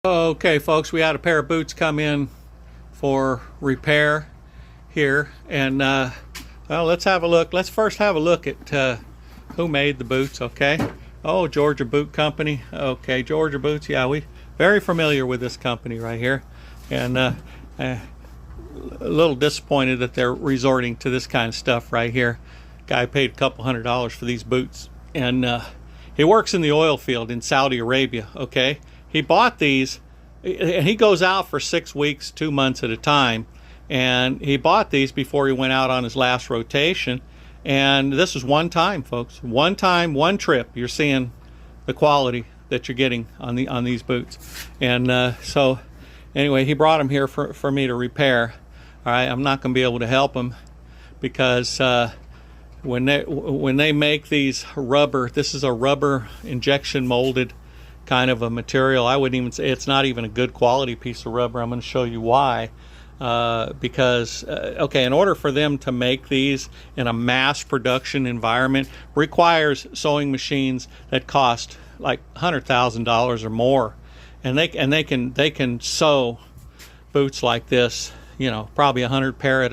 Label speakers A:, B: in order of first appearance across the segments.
A: Okay, folks, we had a pair of boots come in for repair here, and well, let's have a look. Let's first have a look at who made the boots. Okay. Oh, Georgia Boot Company. Okay, Georgia Boots. Yeah, we very familiar with this company right here, and a little disappointed that they're resorting to this kind of stuff right here. Guy paid a couple $100s for these boots, and he works in the oil field in Saudi Arabia. Okay. He bought these, and he goes out for 6 weeks, 2 months at a time. And he bought these before he went out on his last rotation. And this is one time, folks. One time, one trip. You're seeing the quality that you're getting on these boots. And so, anyway, he brought them here for me to repair. All right, I'm not going to be able to help him because when they make these rubber, this is a rubber injection molded kind of a material. I wouldn't even say it's not even a good quality piece of rubber. I'm going to show you why. Because okay, in order for them to make these in a mass production environment requires sewing machines that cost like $100,000 or more, and they can sew boots like this, you know, probably 100 pair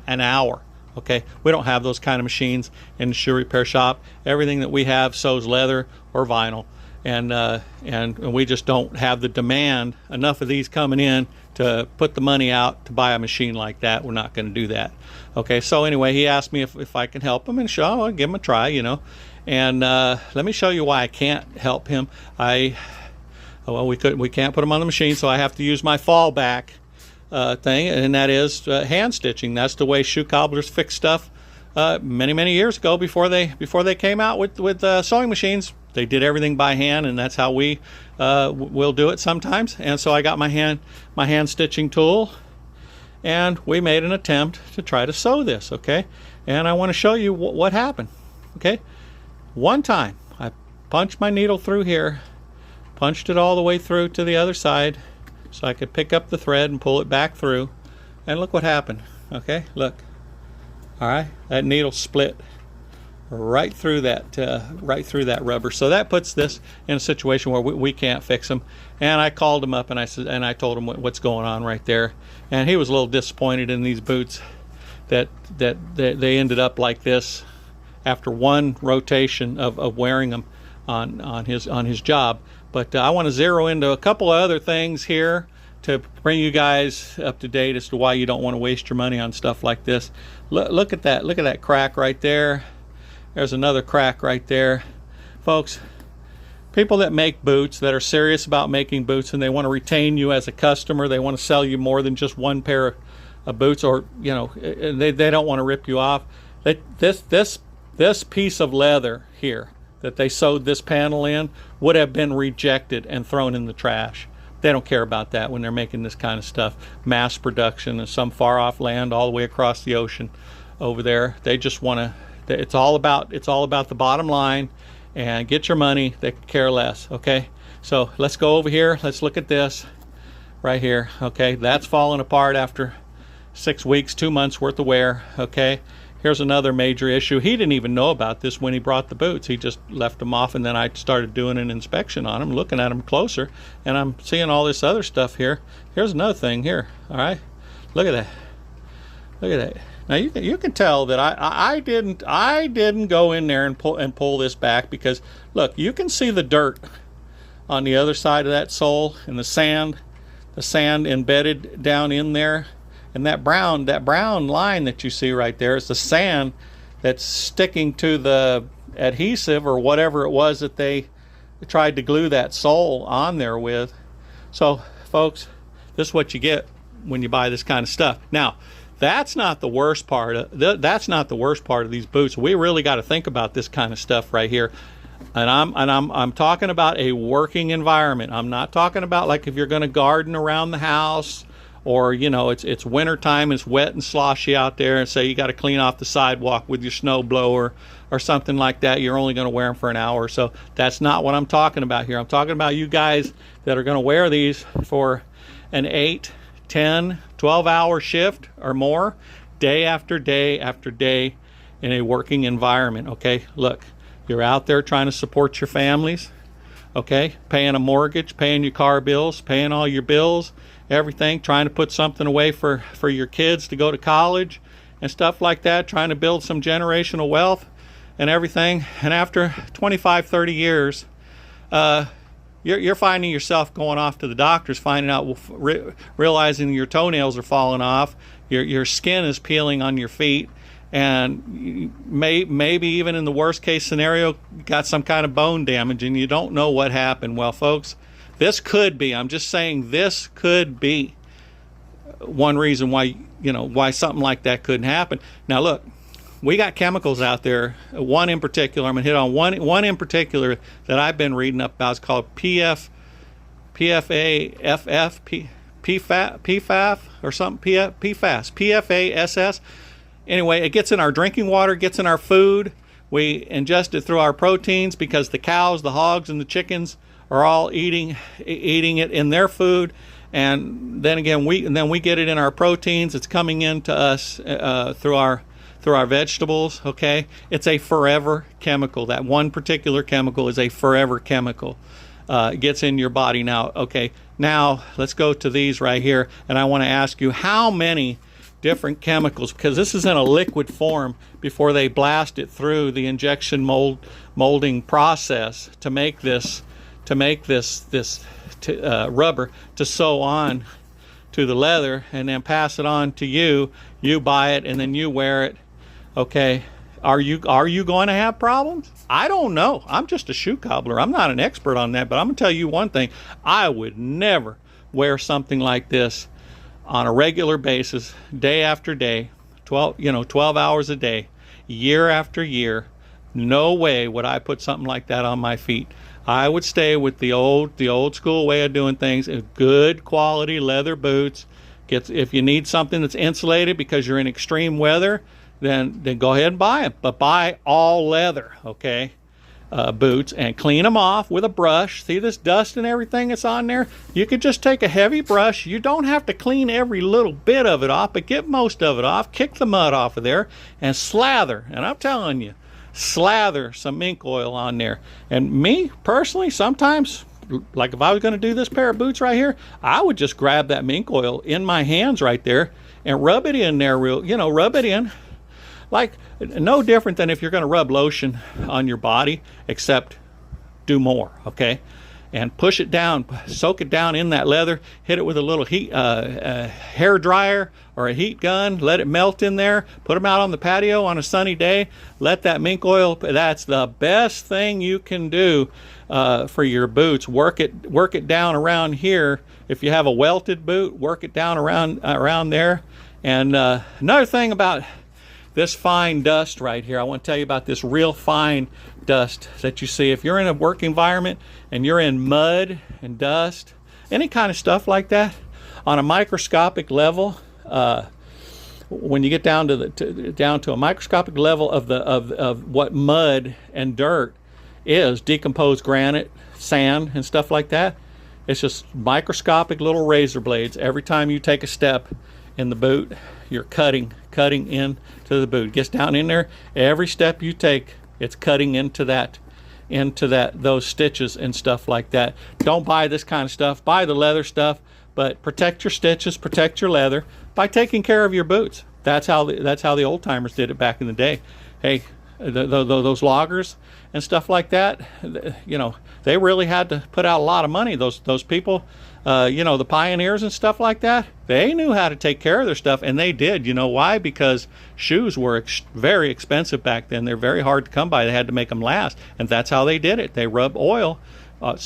A: an hour. Okay, we don't have those kind of machines in the shoe repair shop. Everything that we have sews leather or vinyl. And we just don't have the demand, enough of these coming in to put the money out to buy a machine like that. We're not going to do that. Okay, so anyway, he asked me if I can help him, and sure, I'll give him a try, you know. And let me show you why I can't help him. Well, we can't put him on the machine, so I have to use my fallback thing, and that is hand stitching. That's the way shoe cobblers fix stuff many years ago before they came out with sewing machines. They did everything by hand, and that's how we will do it sometimes. And so I got my hand stitching tool, and we made an attempt to try to sew this. Okay, and I want to show you what happened. Okay, one time I punched my needle through here, punched it all the way through to the other side, so I could pick up the thread and pull it back through, and look what happened. Okay, look. All right, that needle split right through that rubber. So that puts this in a situation where we can't fix them. And I called him up and I told him what's going on right there. And he was a little disappointed in these boots that they ended up like this after one rotation of wearing them on his job. But I want to zero into a couple of other things here to bring you guys up to date as to why you don't want to waste your money on stuff like this. Look at that crack right there. There's another crack right there. Folks, people that make boots, that are serious about making boots, and they want to retain you as a customer, they want to sell you more than just one pair of boots, or, you know, they don't want to rip you off. This piece of leather here that they sewed this panel in would have been rejected and thrown in the trash. They don't care about that when they're making this kind of stuff. Mass production in some far off land all the way across the ocean over there. They just want to, it's all about the bottom line, and get your money. They care less. Okay, so let's go over here. Let's look at this right here. Okay, that's falling apart after 6 weeks, 2 months worth of wear. Okay, here's another major issue. He didn't even know about this when he brought the boots. He just left them off, and then I started doing an inspection on them, looking at them closer, and I'm seeing all this other stuff here. Here's another thing here. All right, look at that. Look at that. Now you can tell that I didn't go in there and pull this back, because look, you can see the dirt on the other side of that sole, and the sand embedded down in there, and that brown line that you see right there is the sand that's sticking to the adhesive or whatever it was that they tried to glue that sole on there with. So folks, this is what you get when you buy this kind of stuff. Now, that's not the worst part of these boots. We really got to think about this kind of stuff right here. And I'm talking about a working environment. I'm not talking about like if you're going to garden around the house, or, you know, it's winter time, it's wet and sloshy out there, and say you got to clean off the sidewalk with your snow blower or something like that. You're only going to wear them for an hour or so. That's not what I'm talking about here. I'm talking about you guys that are going to wear these for an 8, 10, 12-hour shift or more, day after day after day, in a working environment. Okay, look, you're out there trying to support your families. okay? Paying a mortgage, paying your car bills, paying all your bills, everything, trying to put something away for your kids to go to college and stuff like that, trying to build some generational wealth and everything. And after 25, 30 years, you're finding yourself going off to the doctors, finding out, realizing your toenails are falling off, your skin is peeling on your feet, and maybe even in the worst case scenario, you got some kind of bone damage and you don't know what happened. Well, folks, this could be, I'm just saying, this could be one reason why, why something like that couldn't happen. Now look, we got chemicals out there. One in particular, I'm gonna hit on one in particular that I've been reading up about. It's called PFAS or something, PFAS. Anyway, it gets in our drinking water, gets in our food. We ingest it through our proteins because the cows, the hogs, and the chickens are all eating it in their food. And then again, we get it in our proteins. It's coming into us through our vegetables. Okay, it's a forever chemical. That one particular chemical is a forever chemical. It gets in your body now. Okay, now let's go to these right here, and I want to ask you how many different chemicals, because this is in a liquid form before they blast it through the injection molding process to make this rubber to sew on to the leather and then pass it on to you. You buy it and then you wear it. Okay, are you going to have problems? I don't know. I'm just a shoe cobbler. I'm not an expert on that, but I'm gonna tell you one thing. I would never wear something like this on a regular basis, day after day, 12 hours a day, year after year. No way would I put something like that on my feet. I would stay with the old school way of doing things. Good quality leather boots. If you need something that's insulated because you're in extreme weather, then go ahead and buy them. But buy all leather, okay? Boots, and clean them off with a brush. See this dust and everything that's on there? You could just take a heavy brush. You don't have to clean every little bit of it off, but get most of it off. Kick the mud off of there and slather. And I'm telling you, slather some mink oil on there. And me personally, sometimes, like if I was going to do this pair of boots right here, I would just grab that mink oil in my hands right there and rub it in there rub it in. Like, no different than if you're going to rub lotion on your body, except do more, okay? And push it down, soak it down in that leather, hit it with a little heat hair dryer or a heat gun, let it melt in there, put them out on the patio on a sunny day, let that mink oil, that's the best thing you can do for your boots. Work it down around here. If you have a welted boot, work it down around there. And another thing about this fine dust right here, I want to tell you about this real fine dust that you see. If you're in a work environment and you're in mud and dust, any kind of stuff like that, on a microscopic level, when you get down to a microscopic level of what mud and dirt is, decomposed granite, sand, and stuff like that, it's just microscopic little razor blades. Every time you take a step in the boot, you're cutting into the boot. It gets down in there. Every step you take, it's cutting into those stitches and stuff like that. Don't buy this kind of stuff. Buy the leather stuff, but protect your stitches, protect your leather by taking care of your boots. That's how the old timers did it back in the day. Hey, those loggers and stuff like that, they really had to put out a lot of money. Those people, the pioneers and stuff like that, they knew how to take care of their stuff, and they did. You know why? Because shoes were very expensive back then. They're very hard to come by. They had to make them last, and that's how they did it. They rubbed oil,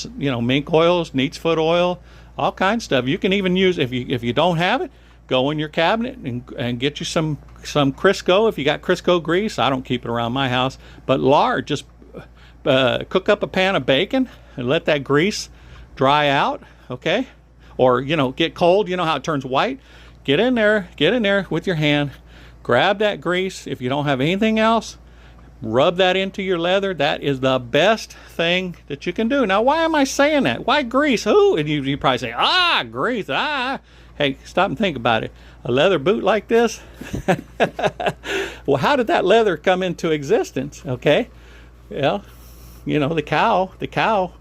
A: mink oils, neat's foot oil, all kinds of stuff. You can even use, if you don't have it, go in your cabinet and get you some Crisco. If you got Crisco grease, I don't keep it around my house, but lard, just cook up a pan of bacon and let that grease dry out, okay? Or, get cold, you know how it turns white? Get in there with your hand, grab that grease. If you don't have anything else, rub that into your leather. That is the best thing that you can do. Now, why am I saying that? Why grease? Who? And you probably say, grease, Hey, stop and think about it. A leather boot like this? Well, how did that leather come into existence? Okay. Well, the cow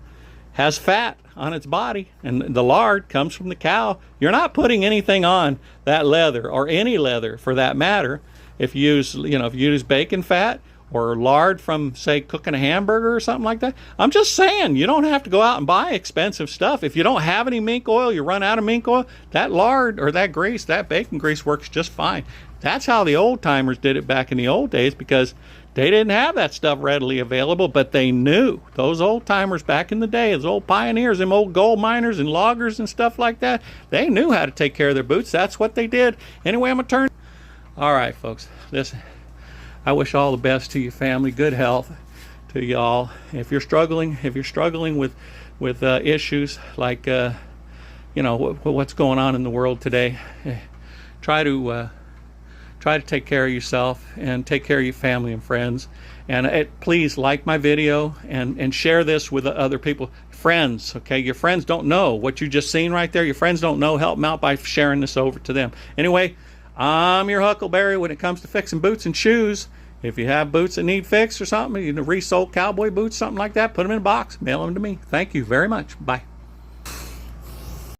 A: has fat on its body, and the lard comes from the cow. You're not putting anything on that leather, or any leather for that matter, if you use, if you use bacon fat or lard from, say, cooking a hamburger or something like that. I'm just saying, you don't have to go out and buy expensive stuff. If you don't have any mink oil, you run out of mink oil, that lard or that grease, that bacon grease works just fine. That's how the old timers did it back in the old days, because they didn't have that stuff readily available, but they knew. Those old timers back in the day, those old pioneers, them old gold miners and loggers and stuff like that, they knew how to take care of their boots. That's what they did. Anyway, I'm going to turn. All right, folks, listen, I wish all the best to your family, good health to y'all. If you're struggling with issues like, what's going on in the world today, try to take care of yourself and take care of your family and friends. And please like my video and share this with other people. Friends, okay? Your friends don't know what you just seen right there. Your friends don't know. Help them out by sharing this over to them. Anyway, I'm your Huckleberry when it comes to fixing boots and shoes. If you have boots that need fixed or something, resold cowboy boots, something like that, put them in a box, mail them to me. Thank you very much. Bye.